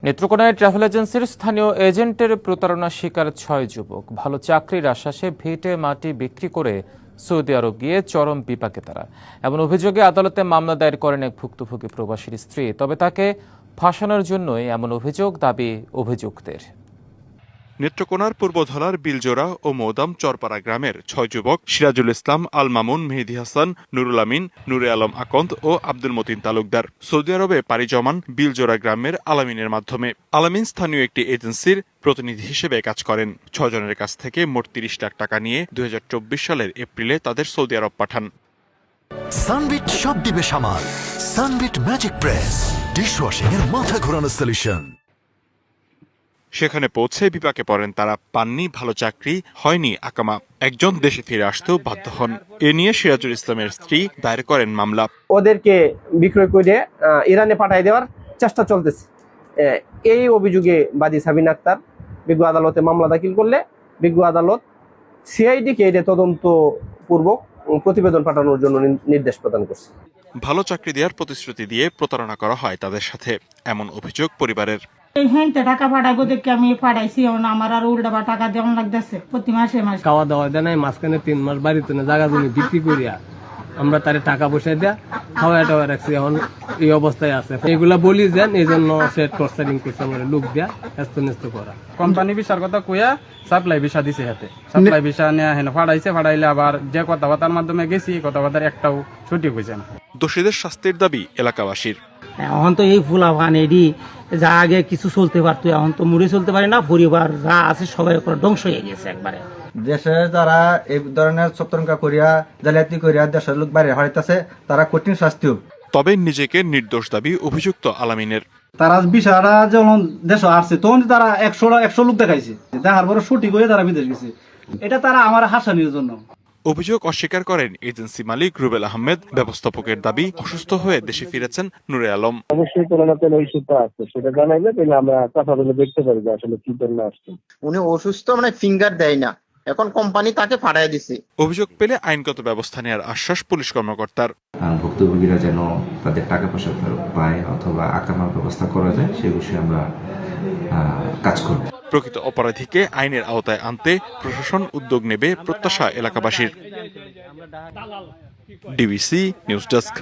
নেত্রকোনায় travel এজেন্সির স্থানীয় এজেন্টের প্রতারণা শিকার ৬ যুবক। ভালো চাকরির আশ্বাসে ভিটে মাটি বিক্রি করে সৌদি আরব গিয়ে চরম বিপাকে তারা। এমন অভিযোগে আদালতে মামলা দায়ের করেন এক ভুক্তভোগী প্রবাসীর স্ত্রী। তবে তাকে ফাঁসানোর জন্যই এমন অভিযোগ দাবি অভিযুক্তের। নেত্রকোনার পূর্বধলার বিলজোড়া ও মৌদাম চরপাড়া গ্রামের ৬ যুবক সিরাজুল ইসলাম, আল মামুন, মেহেদী হাসান, নুরুল আমিন, নুরে আলম আকন্দ ও আব্দুল মতিন তালুকদার সৌদি আরবে পাড়ি জমান বিলজোড়া গ্রামের আলামিনের মাধ্যমে। আলামিন স্থানীয় একটি এজেন্সির প্রতিনিধি হিসেবে কাজ করেন। ৬ জনের কাছ থেকে মোট ৩০ লাখ টাকা নিয়ে ২০২৪ সালের এপ্রিলে তাদের সৌদি আরব পাঠান। সানবিট সব দিবে সামাল। সানবিট ম্যাজিক প্রেস ডিশওয়াশিং এর মাথা ঘোরানো সলিউশন। সেখানে পৌঁছে বিপাকে পড়েন তারা। পাননি ভালো চাকরি, হয়নি আকামা। একজন দেশে ফিরে আসতেও বাধ্য হন। এ নিয়ে সিরাজুল ইসলামের স্ত্রী দায়ের করেন মামলা। ওদেরকে বিক্রয় করে ইরানে পাঠিয়ে দেওয়ার চেষ্টা চলতেছে। এই অভিযোগে বাদী সাবিনা আক্তার বিজ্ঞ আদালতে মামলা দাখিল করলে বিজ্ঞ আদালত সিআইডিকে এটা তদন্ত পূর্বক প্রতিবেদন পাঠানোর জন্য নির্দেশ প্রদান করছে। ভালো চাকরি দেওয়ার প্রতিশ্রুতি দিয়ে প্রতারণা করা হয় তাদের সাথে, এমন অভিযোগ পরিবারের। টাকা পাঠাবো দেখে আমি পাঠাইছি, আমার আর উল্টা টাকা দেওয়া লাগতেছে প্রতি মাসে মাসে। খাওয়া দাওয়া দেয় নাই, মাঝখানে 3 মাস বাড়িতে না জায়গা জমি বিক্রি করিয়া আমরা তারে টাকা পয়সা দেয়া খাওয়া টাওয়া রাখছি। এখন এই অবস্থায় আছে। এগুলা বলি যান, এই জন্য সেট টর্চারিং করছে আমার লোক দেয়া হ্যাস্ত করা। কোম্পানি ভিসার কথা কইয়া সাপ্লাই ভিসা দিছে হাতে। সাপ্লাই ভিসা নিয়ে হেন ফাড়াইলে আবার যে কথাবার্তার মাধ্যমে গেছি কথাবার্তার একটাও সঠিক হয়েছে না। দোষীদের শাস্তির দাবি এলাকাবাসীর। এখন তো এই ফুলা ভান এডি যা আগে কিছু চলতে পারতো, এখন তো মুড়ে চলতে পারে না। পরিবার যা আছে সবাই ধ্বংস হয়ে গেছে একবারে। দেশে যারা এই ধরনের চক্রান্ত করিয়া জালিয়াতি করিয়া দেশের লোক বাইরে হারাইতেছে তারা কঠিন শাস্তি। তবে নিজেকে নির্দোষ দাবি অভিযুক্ত আলামিনের। তারা বিষয়টা যখন দেশে আসছে তখন তারা 100 লোক দেখাইছে, দেখার পরে সঠিক হয়ে তারা বিদেশ গেছে। এটা তারা আমার হাসানির জন্য। অভিযোগ অস্বীকার করেন এজেন্সি মালিক রুবেল আহমেদ। ব্যবস্থাপকের দাবি অসুস্থ হয়ে দেশে ফিরেছেন নুরে আলম। অবশ্যই কোনো না কোনো ইস্যুটা আছে, সেটা জানাইলে তাহলে আমরা কথা বলে দেখতে পারি যে আসলে কি জন্য আসছে। উনি অসুস্থ, ফিঙ্গার দেয় না, এখন কোম্পানি তাকে পাঠিয়ে দিছে। অভিযোগ পেলে আইনগত ব্যবস্থা নেওয়ার আশ্বাস পুলিশ কর্মকর্তার। ভুক্তভোগীরা যেন তাদের টাকা পয়সা ফেরত পায় অথবা আকামার ব্যবস্থা করা যায় সে বিষয়ে আমরা কাজ করব। প্রকৃত অপরাধীকে আইনের আওতায় আনতে প্রশাসন উদ্যোগ নেবে প্রত্যাশা এলাকাবাসীর। DBC news desk.